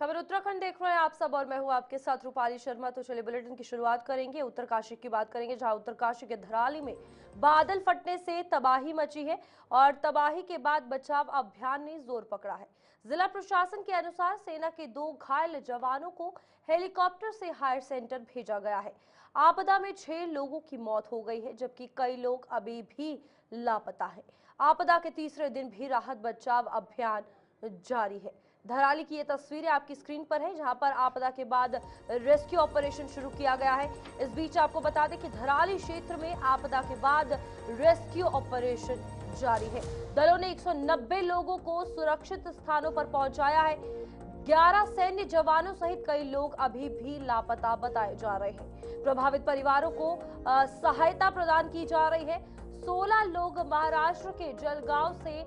खबर उत्तराखंड देख रहे हैं आप सब और मैं हूं आपके साथ रूपाली शर्मा। तो चलिए बुलेटिन की शुरुआत करेंगे, उत्तरकाशी की बात करेंगे, जहां उत्तरकाशी के धराली में बादल फटने से तबाही मची है और तबाही के बाद बचाव अभियान ने जोर पकड़ा है। जिला प्रशासन के अनुसार सेना के 2 घायल जवानों को हेलीकॉप्टर से हायर सेंटर भेजा गया है। आपदा में 6 लोगों की मौत हो गई है, जबकि कई लोग अभी भी लापता है। आपदा के तीसरे दिन भी राहत बचाव अभियान जारी है। धराली की ये तस्वीरें आपकी स्क्रीन पर है, जहां पर आपदा के बाद रेस्क्यू ऑपरेशन शुरू किया गया है। इस बीच आपको बता दें कि धराली क्षेत्र में आपदा के बाद रेस्क्यू ऑपरेशन जारी है। दलों ने 190 लोगों को सुरक्षित स्थानों पर पहुंचाया है। 11 सैन्य जवानों सहित कई लोग अभी भी लापता बताए जा रहे हैं। प्रभावित परिवारों को सहायता प्रदान की जा रही है। 16 लोग महाराष्ट्र के जलगांव से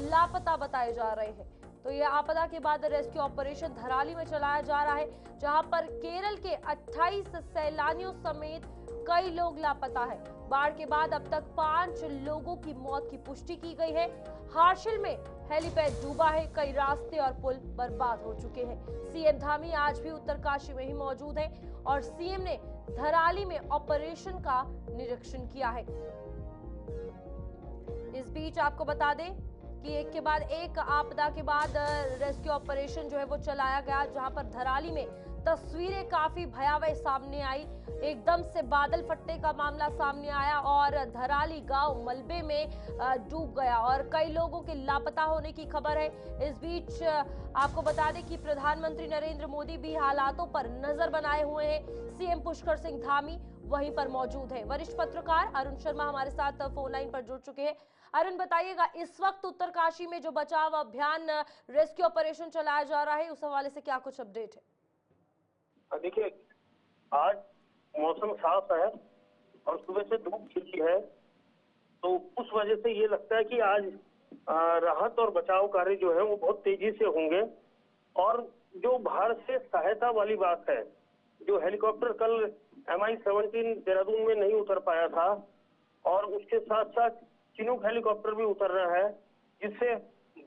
लापता बताए जा रहे हैं। तो यह आपदा के बाद रेस्क्यू ऑपरेशन धराली में चलाया जा रहा है, जहां पर केरल के 28 सैलानियों समेत कई लोग लापता है। बाढ़ के बाद अब तक 5 लोगों की मौत की पुष्टि की गई है। हार्शिल में हेलीपैड डूबा है, कई रास्ते और पुल बर्बाद हो चुके हैं। सीएम धामी आज भी उत्तरकाशी में ही मौजूद है और सीएम ने धराली में ऑपरेशन का निरीक्षण किया है। इस बीच आपको बता दें कि एक के बाद एक आपदा के बाद रेस्क्यू ऑपरेशन जो है वो चलाया गया, जहां पर धराली में तस्वीरें काफी भयावह सामने आई। एकदम से बादल फटने का मामला सामने आया और धराली गांव मलबे में डूब गया और कई लोगों के लापता होने की खबर है। इस बीच आपको बता दें कि प्रधानमंत्री नरेंद्र मोदी भी हालातों पर नजर बनाए हुए हैं। सीएम पुष्कर सिंह धामी वहीं पर मौजूद है। वरिष्ठ पत्रकार अरुण शर्मा हमारे साथ फोन लाइन पर जुड़ चुके हैं। अरुण, बताइएगा इस वक्त उत्तरकाशी में जो बचाव अभियान रेस्क्यू ऑपरेशन चलाया जा रहा है, उस हवाले से क्या कुछ अपडेट है? देखिए, आज मौसम साफ है और सुबह से धूप खिली है, तो उस वजह से ये लगता है कि आज राहत और बचाव कार्य जो है वो बहुत तेजी से होंगे। और जो बाहर से सहायता वाली बात है, जो हेलीकॉप्टर कल MI-17 देहरादून में नहीं उतर पाया था और उसके साथ साथ चिनूक हेलीकॉप्टर भी उतर रहा है, जिससे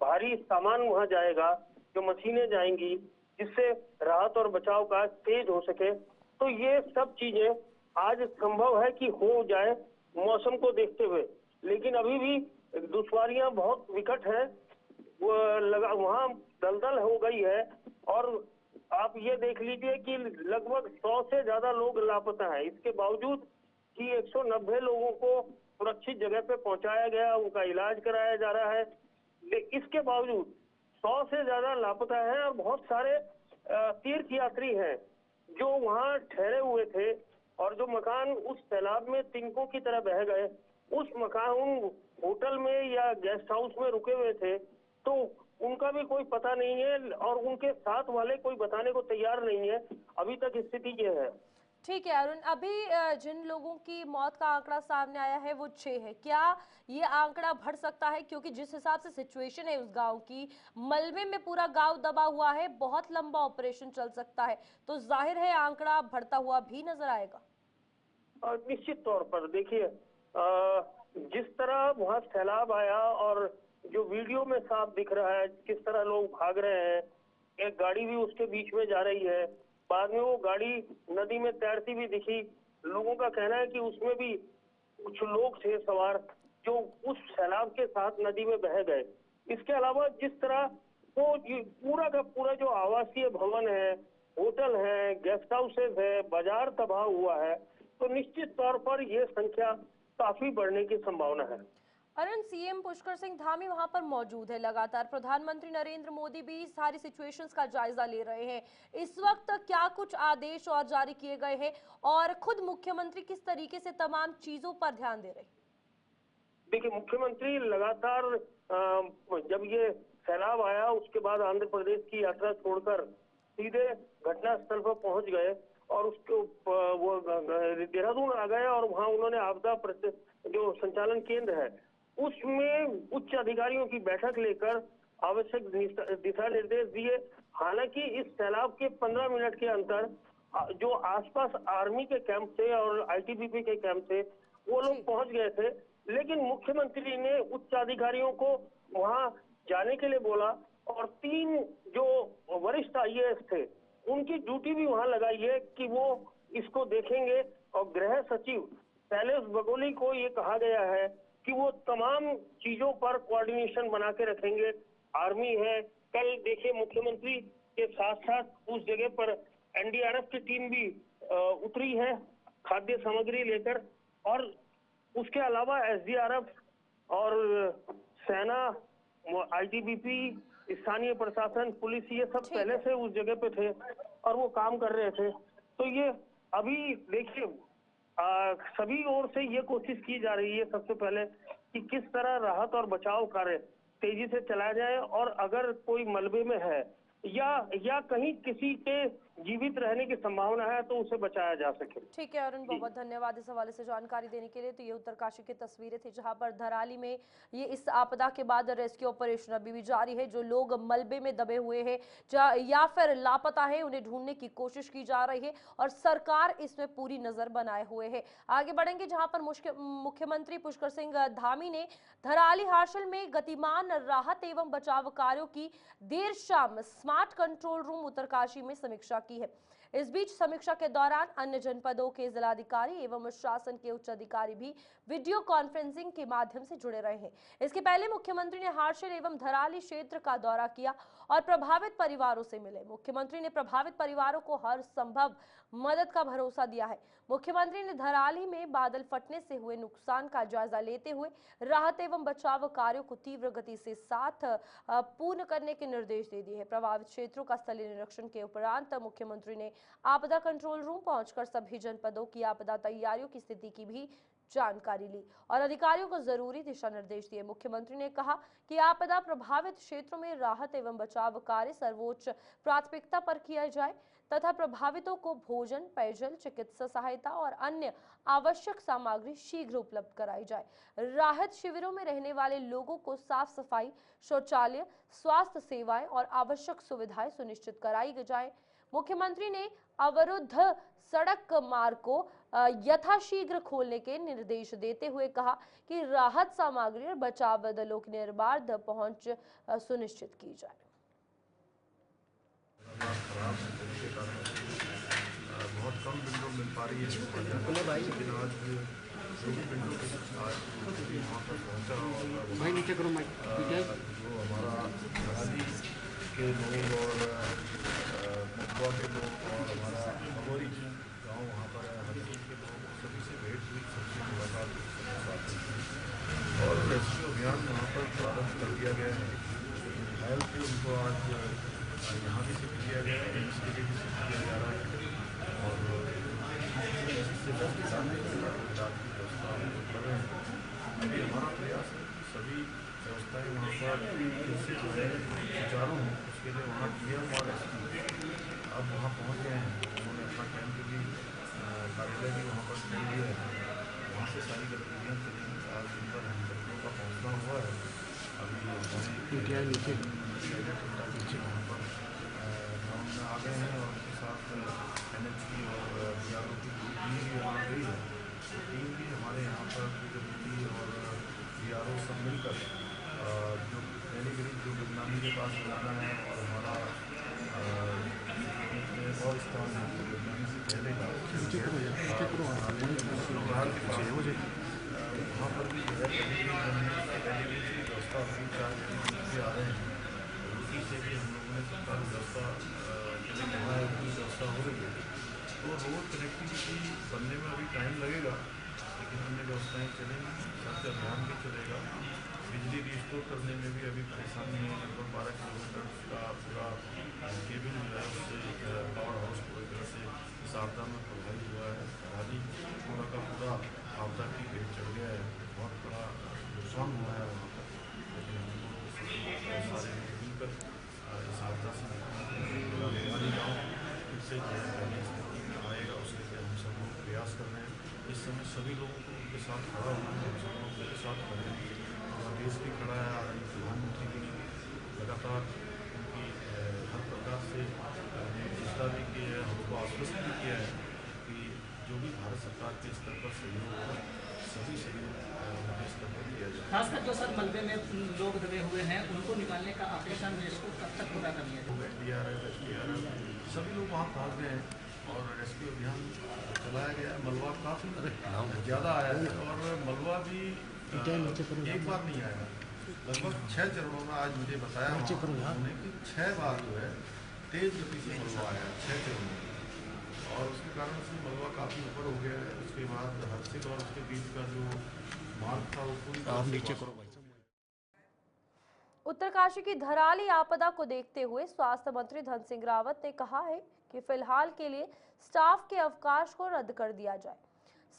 भारी सामान वहां जाएगा, जो मशीनें जाएंगी, जिससे राहत और बचाव का तेज हो सके। तो ये सब चीजें आज संभव है कि हो जाए मौसम को देखते हुए, लेकिन अभी भी दुश्वारियां बहुत विकट है। वो लगा वहां दलदल हो गई है और आप ये देख लीजिए कि लगभग 100 से ज्यादा लोग लापता हैं। इसके बावजूद कि 190 लोगों को सुरक्षित जगह पे पहुंचाया गया, उनका इलाज कराया जा रहा है, इसके बावजूद 100 से ज्यादा लापता है और बहुत सारे तीर्थ यात्री हैं जो वहां ठहरे हुए थे और जो मकान उस सैलाब में तिनकों की तरह बह गए, उस मकान उन होटल में या गेस्ट हाउस में रुके हुए थे, तो उनका भी कोई पता नहीं है और उनके साथ वाले कोई बताने को तैयार नहीं है। अभी तक स्थिति ये है। ठीक है अरुण, अभी जिन लोगों की मौत का आंकड़ा सामने आया है वो 6 है। क्या ये आंकड़ा बढ़ सकता है? क्योंकि जिस हिसाब से सिचुएशन है उस गांव की, मलबे में पूरा गांव दबा हुआ है, बहुत लंबा ऑपरेशन चल सकता है, तो जाहिर है आंकड़ा बढ़ता हुआ भी नजर आएगा। निश्चित तौर पर देखिए, जिस तरह वहां सैलाब आया और जो वीडियो में साफ दिख रहा है किस तरह लोग भाग रहे हैं, एक गाड़ी भी उसके बीच में जा रही है, बाद में वो गाड़ी नदी में तैरती भी दिखी। लोगों का कहना है कि उसमें भी कुछ लोग थे सवार जो उस सैलाब के साथ नदी में बह गए। इसके अलावा जिस तरह वो पूरा का पूरा जो आवासीय भवन है, होटल है, गेस्ट हाउसेज है, बाजार तबाह हुआ है, तो निश्चित तौर पर यह संख्या काफी बढ़ने की संभावना है। अरुण, सीएम पुष्कर सिंह धामी वहां पर मौजूद है लगातार। प्रधानमंत्री नरेंद्र मोदी भी सारी सिचुएशंस का जायजा ले रहे हैं। इस वक्त क्या कुछ आदेश और जारी किए गए हैं और खुद मुख्यमंत्री किस तरीके से तमाम चीजों पर ध्यान दे रहे हैं? देखिए, मुख्यमंत्री लगातार जब ये सैलाब आया उसके बाद आंध्र प्रदेश की यात्रा छोड़कर सीधे घटनास्थल पर पहुंच गए और उसको वो देहरादून आ गए और वहां उन्होंने आपदा जो संचालन केंद्र है उसमें उच्च अधिकारियों की बैठक लेकर आवश्यक दिशा निर्देश दिए। हालांकि इस सैलाब के 15 मिनट के अंतर जो आसपास आर्मी के कैंप थे और ITBP के कैंप थे वो लोग पहुंच गए थे, लेकिन मुख्यमंत्री ने उच्च अधिकारियों को वहां जाने के लिए बोला और 3 जो वरिष्ठ IAS थे उनकी ड्यूटी भी वहां लगाई है कि वो इसको देखेंगे। और गृह सचिव शैलेश बगोली को ये कहा गया है कि वो तमाम चीजों पर कोऑर्डिनेशन बना के रखेंगे। आर्मी है, कल देखिए मुख्यमंत्री के साथ साथ उस जगह पर NDRF की टीम भी उतरी है खाद्य सामग्री लेकर। और उसके अलावा SDRF और सेना, ITBP, स्थानीय प्रशासन, पुलिस, ये सब पहले से उस जगह पे थे और वो काम कर रहे थे। तो ये अभी देखिए सभी ओर से ये कोशिश की जा रही है सबसे पहले कि किस तरह राहत और बचाव कार्य तेजी से चलाया जाए, और अगर कोई मलबे में है या कहीं किसी के जीवित रहने की संभावना है तो उसे बचाया जा सके। ठीक है अरुण, बहुत बहुत धन्यवाद इस हवाले से जानकारी देने के लिए। तो ये उत्तरकाशी की तस्वीरें थी जहां पर धराली में ये इस आपदा के बाद रेस्क्यू ऑपरेशन अभी भी जारी है। जो लोग मलबे में दबे हुए हैं या फिर लापता है, उन्हें ढूंढने की कोशिश की जा रही है और सरकार इसमें पूरी नजर बनाए हुए है। आगे बढ़ेंगे जहां पर मुख्यमंत्री पुष्कर सिंह धामी ने धराली हार्शल में गतिमान राहत एवं बचाव कार्यों की देर शाम स्मार्ट कंट्रोल रूम उत्तरकाशी में समीक्षा की है। इस बीच समीक्षा के दौरान अन्य जनपदों के जिलाधिकारी एवं शासन के उच्च अधिकारी भी वीडियो कॉन्फ्रेंसिंग के माध्यम से जुड़े रहे हैं। इसके पहले मुख्यमंत्री ने हार्शल एवं धराली क्षेत्र का दौरा किया और प्रभावित परिवारों से मिले। मुख्यमंत्री ने प्रभावित परिवारों को हर संभव मदद का भरोसा दिया है। मुख्यमंत्री ने धराली में बादल फटने से हुए नुकसान का जायजा लेते हुए राहत एवं बचाव कार्यों को तीव्र गति से साथ पूर्ण करने के निर्देश दे दिए हैं। प्रभावित क्षेत्रों का स्थलीय निरीक्षण के उपरांत मुख्यमंत्री ने आपदा कंट्रोल रूम पहुंचकर सभी जनपदों की आपदा तैयारियों की स्थिति की भी जानकारी ली और अधिकारियों को जरूरी दिशा निर्देश दिए। मुख्यमंत्री ने कहा कि आपदा प्रभावित क्षेत्रों में राहत एवं बचाव कार्य सर्वोच्च प्राथमिकता पर किया जाए तथा प्रभावितों को भोजन, पेयजल, चिकित्सा सहायता और अन्य आवश्यक सामग्री शीघ्र उपलब्ध कराई जाए। राहत शिविरों में रहने वाले लोगों को साफ सफाई, शौचालय, स्वास्थ्य सेवाएं और आवश्यक सुविधाएं सुनिश्चित कराई जाए। मुख्यमंत्री ने अवरुद्ध सड़क मार्ग को यथाशीघ्र खोलने के निर्देश देते हुए कहा कि राहत सामग्री और बचाव दलों की निर्बाध पहुंच सुनिश्चित की जाए। बहुत कम विंडो मिल पा रही है, लेकिन आज जो भी विंडो वहाँ पर पहुँचा और जो हमारा धराली के लोग और मथुरा के लोग और हमारा भगोरी गाँव वहाँ पर है, हरदोई के लोग, सभी से भेंट हुई, सबसे मुलाकात और रेस्क्यू अभियान वहाँ पर प्रारंभ कर दिया गया है। घायल थे उनको आज यहाँ भी शिफ्ट किया गया है, इसके लिए भी शिफ्ट किया जा रहा है और इससे इलाज की व्यवस्था कर रहे हैं। अभी हमारा प्रयास है सभी व्यवस्थाएँ वहाँ पर कैसे जो है सुचारू हों, उसके लिए वहाँ DM और SP अब वहाँ पहुँच गए हैं। उन्होंने अपना कैंप भी कार्यालय भी वहाँ पर खोल दिया है, वहाँ से सारी गतिविधियाँ चलेंगी। आज दिन भर हेलीकॉप्टरों का पहुँचना हुआ है। अभी नीचे वहाँ पर ग्राउंड में आ गए हैं और उनके साथ NHP और BRO की टीम भी वहाँ गई है। तो टीम भी हमारे यहाँ पर PWD और BRO सब मिलकर जो कैटेगरी जो गुमनामी के पास जाना है और हमारा और स्थान है गुमनामी से पहले वहाँ पर भी जो है कैटेगरी की व्यवस्था हुई, 4 कैटेगरी आ रहे हैं, उसी से भी हम लोगों ने सरकार व्यवस्था कहा है, उनकी व्यवस्था हो रही है। तो रोड कनेक्टिविटी बनने में अभी टाइम लगेगा, लेकिन अन्य व्यवस्थाएँ चलेंगी, साथ अभियान भी चलेगा। बिजली रिस्टोर करने में भी अभी परेशानी है, लगभग 12 किलोमीटर का पूरा केबल जो है उससे पावर हाउस पूरी तरह से इस आपदा में प्रभावित हुआ है। धराली पूरा का पूरा आपदा की भेंट चढ़ गया है, बहुत बड़ा नुकसान हुआ है वहाँ पर, लेकिन हम लोग सारे मिलकर इस आपदा से हमारी गाँव फिर से जो है पहले स्थिति में आएगा, उसके लिए हम सब लोग प्रयास कर रहे हैं। इस समय सभी लोगों को उनके साथ खड़ा होना है, हम सब लोग उनके साथ खड़े हैं। देश भी खड़ा है, आदरणीय प्रधानमंत्री भी लगातार उनकी हर प्रकार से चेष्टा भी की है, हमको आश्वस्त भी किया है कि जो भी भारत सरकार के स्तर पर सहयोग होगा सभी से मुझे इस पर किया जाए। खासकर जो सर मलबे में लोग दबे हुए हैं उनको निकालने का ऑपरेशन इसको कब तक पूरा कर लिया जाए? एनडीआरएफ सभी लोग वहाँ पहुँच गए हैं और रेस्क्यू अभियान चलाया गया है। मलबा काफ़ी ज़्यादा आया है और मलबा भी एक बार नहीं आया, लगभग 6 चरणों में। आज मुझे बताया उन्होंने कि 6 बार जो है तेज गति से मलबा आया 6 चरणों में, और उसके कारण से मलबा काफ़ी ऊपर हो गया है। उसके बाद हर्षिल और उसके बीच का जो मार्ग था वो पूरी नीचे करो। उत्तरकाशी की धराली आपदा को देखते हुए स्वास्थ्य मंत्री धन सिंह रावत ने कहा है कि फिलहाल के लिए स्टाफ के अवकाश को रद्द कर दिया जाए।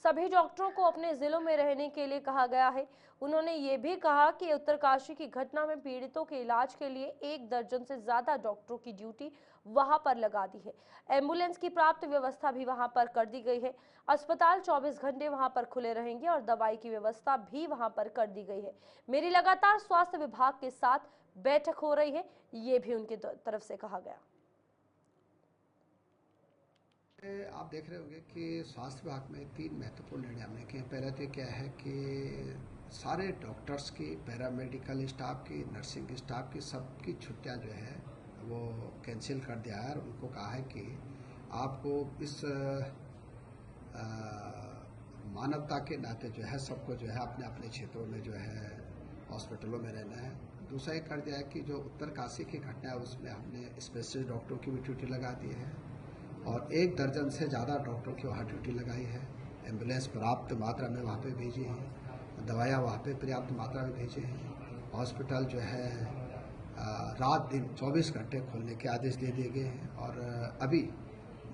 सभी डॉक्टरों को अपने जिलों में रहने के लिए कहा गया है। उन्होंने ये भी कहा कि उत्तरकाशी की घटना में पीड़ितों के इलाज के लिए 1 दर्जन से ज्यादा डॉक्टरों की ड्यूटी वहां पर लगा दी है। एम्बुलेंस की प्राप्त व्यवस्था भी वहां पर कर दी गई है। अस्पताल 24 घंटे वहां पर खुले रहेंगे और दवाई की व्यवस्था भी वहां पर कर दी गई है। मेरी लगातार स्वास्थ्य विभाग के साथ बैठक हो रही है, ये भी उनकी तरफ से कहा गया। आप देख रहे होंगे कि स्वास्थ्य विभाग में 3 महत्वपूर्ण निर्णय हमने किए। पहला तो क्या है कि सारे डॉक्टर्स की, पैरामेडिकल स्टाफ की, नर्सिंग स्टाफ की, सबकी छुट्टियां जो है वो कैंसिल कर दिया है और उनको कहा है कि आपको इस मानवता के नाते जो है सबको जो है अपने अपने क्षेत्रों में जो है हॉस्पिटलों में रहना है। दूसरा ये कर दिया है कि जो उत्तरकाशी की घटना है उसमें हमने स्पेशलिस्ट डॉक्टरों की भी ड्यूटी लगा दी है और 1 दर्जन से ज़्यादा डॉक्टरों की वहाँ ड्यूटी लगाई है। एम्बुलेंस पर्याप्त मात्रा में वहाँ पे भेजी हैं, दवाइयाँ वहाँ पे पर्याप्त मात्रा में भेजे हैं। हॉस्पिटल जो है रात दिन 24 घंटे खोलने के आदेश दे दिए गए हैं और अभी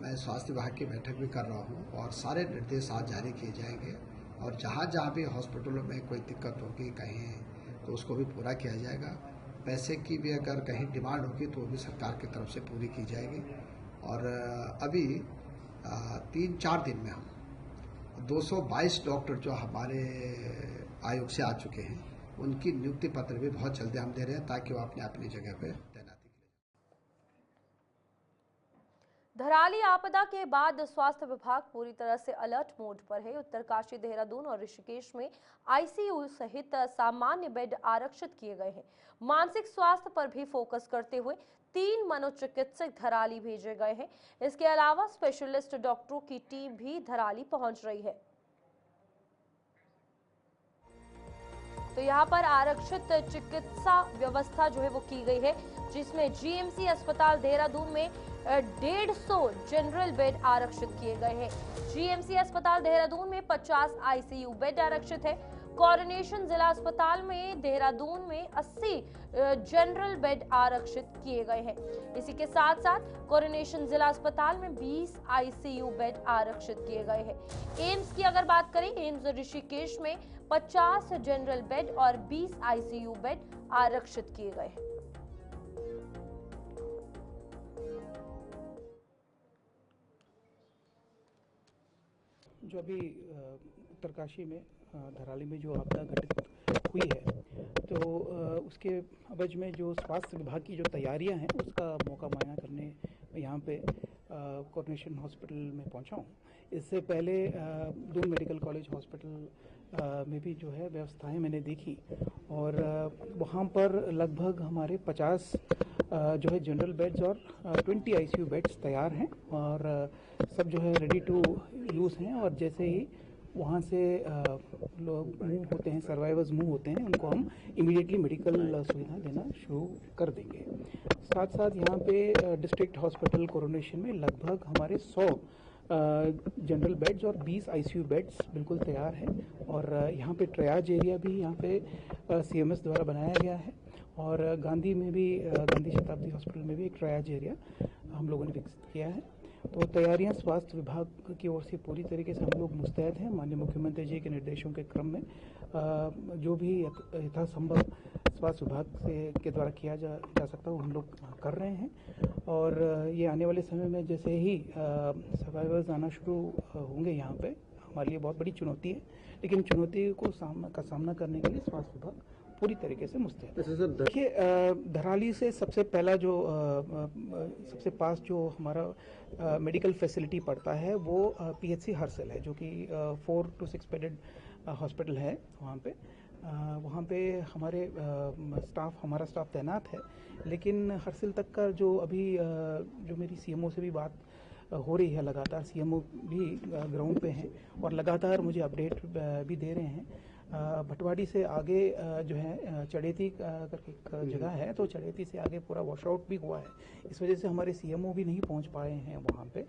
मैं स्वास्थ्य विभाग की बैठक भी कर रहा हूँ और सारे निर्देश आज जारी किए जाएंगे और जहाँ जहाँ भी हॉस्पिटलों में कोई दिक्कत होगी कहीं तो उसको भी पूरा किया जाएगा। पैसे की भी अगर कहीं डिमांड होगी तो वो भी सरकार की तरफ से पूरी की जाएगी। और अभी 3-4 दिन में हम 222 डॉक्टर जो हमारे आयोग से आ चुके हैं उनकी नियुक्ति पत्र भी बहुत जल्दी हम दे रहे हैं ताकि वो अपने अपनी जगह पे तैनाती करें। धराली आपदा के बाद स्वास्थ्य विभाग पूरी तरह से अलर्ट मोड पर है। उत्तरकाशी, देहरादून और ऋषिकेश में आईसीयू सहित सामान्य बेड आरक्षित किए गए हैं। मानसिक स्वास्थ्य पर भी फोकस करते हुए 3 मनोचिकित्सक धराली भेजे गए हैं। इसके अलावा स्पेशलिस्ट डॉक्टरों की टीम भी धराली पहुंच रही है। तो यहाँ पर आरक्षित चिकित्सा व्यवस्था जो है वो की गई है, जिसमें जीएमसी अस्पताल देहरादून में 150 जनरल बेड आरक्षित किए गए हैं। जीएमसी अस्पताल देहरादून में 50 आईसीयू बेड आरक्षित है। कोरोनेशन जिला अस्पताल में देहरादून में 80 जनरल बेड आरक्षित किए गए हैं। इसी के साथ साथ कोरोनेशन जिला अस्पताल में 20 आईसीयू बेड आरक्षित किए गए हैं। एम्स की अगर बात करें, एम्स ऋषिकेश में 50 जनरल बेड और 20 आईसीयू बेड आरक्षित किए गए हैं। जो अभी उत्तरकाशी में धराली में जो आपदा घटित हुई है तो उसके अवज में जो स्वास्थ्य विभाग की जो तैयारियां हैं उसका मौका मुआयना करने यहाँ पे कोरोनेशन हॉस्पिटल में पहुँचा हूँ। इससे पहले दून मेडिकल कॉलेज हॉस्पिटल में भी जो है व्यवस्थाएं मैंने देखी और वहाँ पर लगभग हमारे 50 जो है जनरल बेड्स और 20 आईसीयू बेड्स तैयार हैं और सब जो है रेडी टू यूज़ हैं और जैसे ही वहाँ से लोग मूव होते हैं, सर्वाइवर्स मूव होते हैं, उनको हम इमीडिएटली मेडिकल सुविधा देना शुरू कर देंगे। साथ साथ यहाँ पे डिस्ट्रिक्ट हॉस्पिटल कोरोनेशन में लगभग हमारे 100 जनरल बेड्स और 20 आईसीयू बेड्स बिल्कुल तैयार हैं और यहाँ पे ट्रायज एरिया भी यहाँ पे सीएमएस द्वारा बनाया गया है और गांधी में भी गांधी शताब्दी हॉस्पिटल में भी एक ट्रायज एरिया हम लोगों ने विकसित किया है। तो तैयारियां स्वास्थ्य विभाग की ओर से पूरी तरीके से हम लोग मुस्तैद हैं। माननीय मुख्यमंत्री जी के निर्देशों के क्रम में जो भी यथासंभव स्वास्थ्य विभाग के द्वारा किया जा सकता है वो हम लोग कर रहे हैं और ये आने वाले समय में जैसे ही सर्वाइवर्स आना शुरू होंगे यहाँ पे हमारे लिए बहुत बड़ी चुनौती है, लेकिन चुनौती को सामना करने के लिए स्वास्थ्य विभाग पूरी तरीके से मुस्तैद है। देखिए धराली से सबसे पहला जो सबसे पास जो हमारा मेडिकल फैसिलिटी पड़ता है वो पीएचसी हर्षिल है, जो कि 4 to 6 बेडेड हॉस्पिटल है वहाँ पे हमारा स्टाफ तैनात है, लेकिन हरसिल तक का जो अभी जो मेरी सीएमओ से भी बात हो रही है, लगातार सीएमओ भी ग्राउंड पे हैं और लगातार मुझे अपडेट भी दे रहे हैं। भटवाड़ी से आगे जो है चड़ेती करके एक जगह है, तो चड़ेती से आगे पूरा वॉश आउट भी हुआ है। इस वजह से हमारे सीएमओ भी नहीं पहुंच पाए हैं वहाँ पे,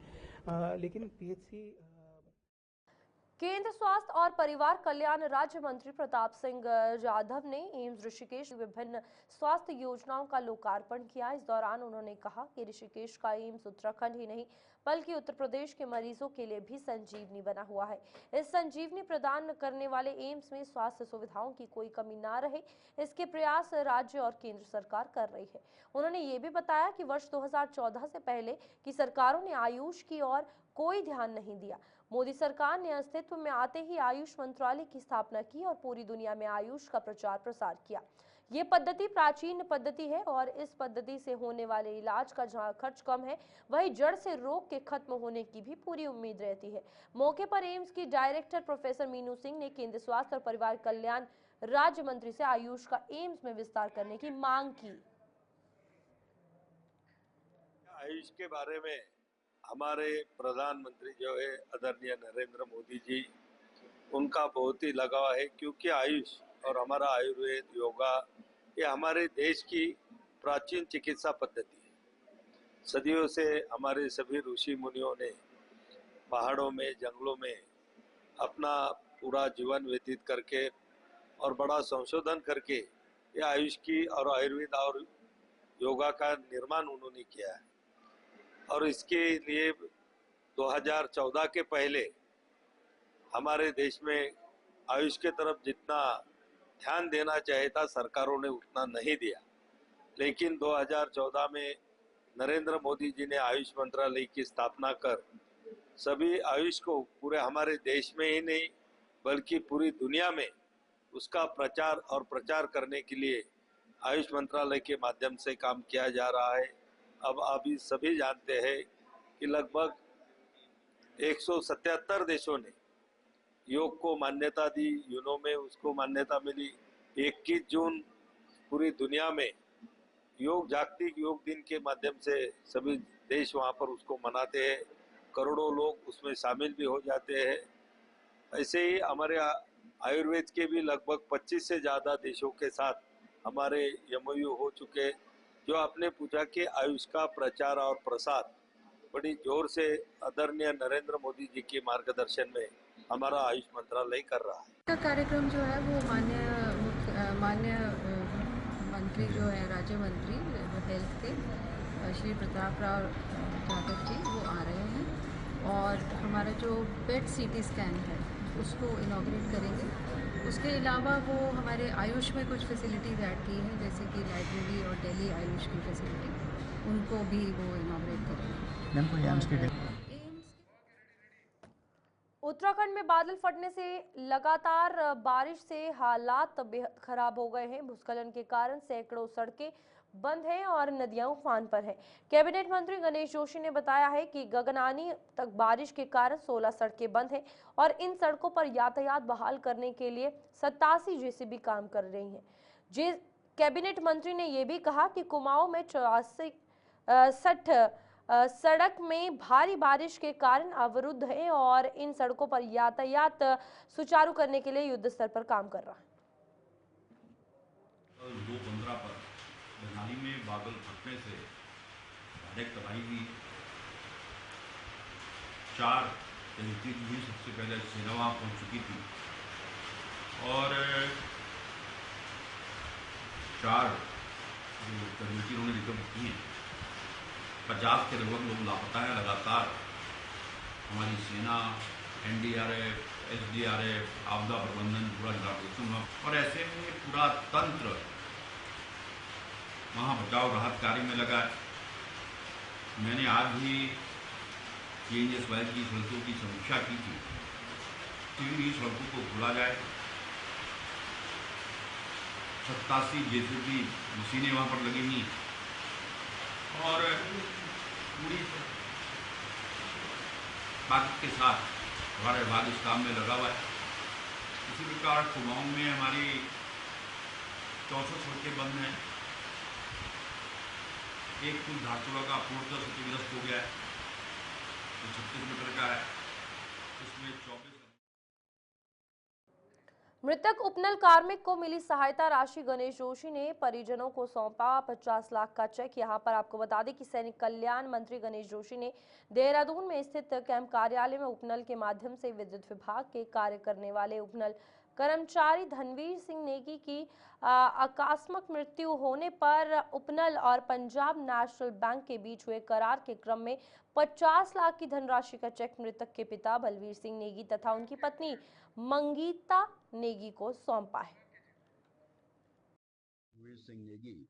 लेकिन पीएचसी केंद्र स्वास्थ्य और परिवार कल्याण राज्य मंत्री प्रताप सिंह जाधव ने एम्स ऋषिकेश विभिन्न स्वास्थ्य योजनाओं का लोकार्पण किया। इस दौरान उन्होंने कहा कि ऋषिकेश का एम्स उत्तराखंड ही नहीं बल्कि उत्तर प्रदेश के मरीजों के लिए भी संजीवनी बना हुआ है। इस संजीवनी प्रदान करने वाले एम्स में स्वास्थ्य सुविधाओं की कोई कमी ना रहे, इसके प्रयास राज्य और केंद्र सरकार कर रही है। उन्होंने ये भी बताया कि वर्ष 2014 से पहले की सरकारों ने आयुष की ओर कोई ध्यान नहीं दिया। मोदी सरकार ने अस्तित्व में आते ही आयुष मंत्रालय की स्थापना की और पूरी दुनिया में आयुष का प्रचार प्रसार किया। ये पद्धति प्राचीन पद्धति है और इस पद्धति से होने वाले इलाज का जहां खर्च कम है, वहीं जड़ से रोग के खत्म होने की भी पूरी उम्मीद रहती है। मौके पर एम्स की डायरेक्टर प्रोफेसर मीनू सिंह ने केंद्र स्वास्थ्य और परिवार कल्याण राज्य मंत्री से आयुष का एम्स में विस्तार करने की मांग की। आयुष के बारे में हमारे प्रधानमंत्री जो है आदरणीय नरेंद्र मोदी जी, उनका बहुत ही लगाव है, क्योंकि आयुष और हमारा आयुर्वेद, योगा, ये हमारे देश की प्राचीन चिकित्सा पद्धति है। सदियों से हमारे सभी ऋषि मुनियों ने पहाड़ों में, जंगलों में अपना पूरा जीवन व्यतीत करके और बड़ा संशोधन करके ये आयुष की और आयुर्वेद और योगा का निर्माण उन्होंने किया है। और इसके लिए 2014 के पहले हमारे देश में आयुष के तरफ जितना ध्यान देना चाहिए था, सरकारों ने उतना नहीं दिया। लेकिन 2014 में नरेंद्र मोदी जी ने आयुष मंत्रालय की स्थापना कर सभी आयुष को पूरे हमारे देश में ही नहीं बल्कि पूरी दुनिया में उसका प्रचार और प्रचार करने के लिए आयुष मंत्रालय के माध्यम से काम किया जा रहा है। अब अभी सभी जानते हैं कि लगभग 177 देशों ने योग को मान्यता दी, यूनो में उसको मान्यता मिली। 21 जून पूरी दुनिया में योग जागतिक योग दिन के माध्यम से सभी देश वहाँ पर उसको मनाते हैं, करोड़ों लोग उसमें शामिल भी हो जाते हैं। ऐसे ही हमारे आयुर्वेद के भी लगभग 25 से ज़्यादा देशों के साथ हमारे एमओयू हो चुके, जो आपने पूछा कि आयुष का प्रचार और प्रसार बड़ी जोर से आदरणीय नरेंद्र मोदी जी के मार्गदर्शन में हमारा आयुष मंत्रालय कर रहा है। का कार्यक्रम जो है वो मान्य मंत्री जो है राज्य मंत्री हेल्थ के श्री प्रताप राव जाधव जी वो आ रहे हैं और हमारा जो पेट सीटी स्कैन है उसको इनॉग्रेट करेंगे। उसके अलावा वो हमारे आयुष में कुछ फैसिलिटीज़ ऐड की हैं, जैसे कि लाइब्रेरी और दिल्ली आयुष की फैसिलिटी, उनको भी वो इनॉग्रेट करेंगे। उत्तराखंड में बादल फटने से लगातार बारिश से हालात बेहद खराब हो गए हैं। भूस्खलन के कारण सैकड़ों सड़कें बंद हैं और नदियां उफान पर हैं। कैबिनेट मंत्री गणेश जोशी ने बताया है कि गगनानी तक बारिश के कारण 16 सड़कें बंद हैं और इन सड़कों पर यातायात बहाल करने के लिए 87 जेसीबी काम कर रही हैं। कैबिनेट मंत्री ने यह भी कहा कि कुमाऊं में 60 सड़क में भारी बारिश के कारण अवरुद्ध है और इन सड़कों पर यातायात सुचारू करने के लिए युद्ध स्तर पर काम कर रहा है। 2:15 पर बंगाली में बादल फटने से डायरेक्ट तबाही हुई। 4 भी सबसे पहले सेना वहाँ पहुँच चुकी थी और 4 जो कम्युनिटी उन्होंने रिकवर की हैं। 50 के लगभग लोग लापता है। लगातार हमारी सेना, NDRF, SDRF, आपदा प्रबंधन पूरा डिपार्टमेंट और ऐसे में पूरा तंत्र वहाँ बचाव राहत कार्य में लगा है। मैंने आज भी KNSY की सड़कों की समीक्षा की थी कि सड़कों को खोला जाए। 87 JCB मशीनें वहाँ पर लगी हुई और पूरी ताकत के साथ हमारा विभाग इस काम में लगा हुआ है। इसी प्रकार कुमाऊं में हमारी 64 सड़कें बंद हैं। एक पुल धारचूड़ा का पूर्णतः क्षतिग्रस्त हो गया है, जो 36 मीटर का है, उसमें 24। मृतक उपनल कार्मिक को मिली सहायता राशि गणेश जोशी ने परिजनों को सौंपा 50 लाख का चेक। यहां पर आपको बता दें कि सैनिक कल्याण मंत्री गणेश जोशी ने देहरादून में स्थित कैंप कार्यालय में उपनल के माध्यम से विद्युत विभाग के कार्य करने वाले उपनल कर्मचारी धनवीर सिंह नेगी की आकस्मिक मृत्यु होने पर उपनल और पंजाब नेशनल बैंक के बीच हुए करार के क्रम में 50 लाख की धनराशि का चेक मृतक के पिता बलवीर सिंह नेगी तथा उनकी पत्नी मंगीता नेगी को सौंपा है। बलवीर सिंह नेगी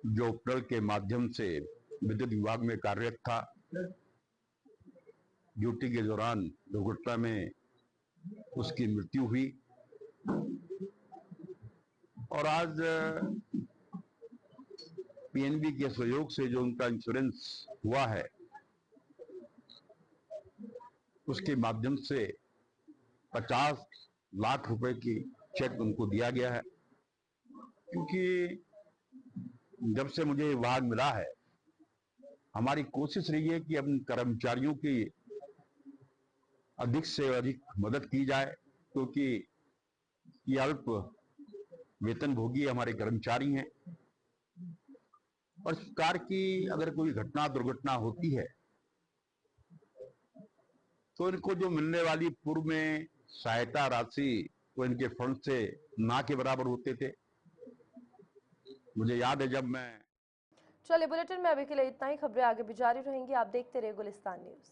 जो उपनल के माध्यम से विद्युत विभाग में कार्यरत था, ड्यूटी के दौरान दुर्घटना में उसकी मृत्यु हुई और आज पीएनबी के सहयोग से जो उनका इंश्योरेंस हुआ है उसके माध्यम से 50 लाख रुपए की चेक उनको दिया गया है। क्योंकि जब से मुझे विभाग मिला है, हमारी कोशिश रही है कि अपने कर्मचारियों की अधिक से अधिक मदद की जाए, क्योंकि ये अल्प वेतनभोगी हमारे कर्मचारी हैं और सरकार की अगर कोई घटना दुर्घटना होती है तो इनको जो मिलने वाली पूर्व में सहायता राशि वो इनके फंड से ना के बराबर होते थे। मुझे याद है जब मैं चलिए बुलेटिन में अभी के लिए इतना ही। खबरें आगे भी जारी रहेंगी, आप देखते रहिए गुलिस्तान न्यूज।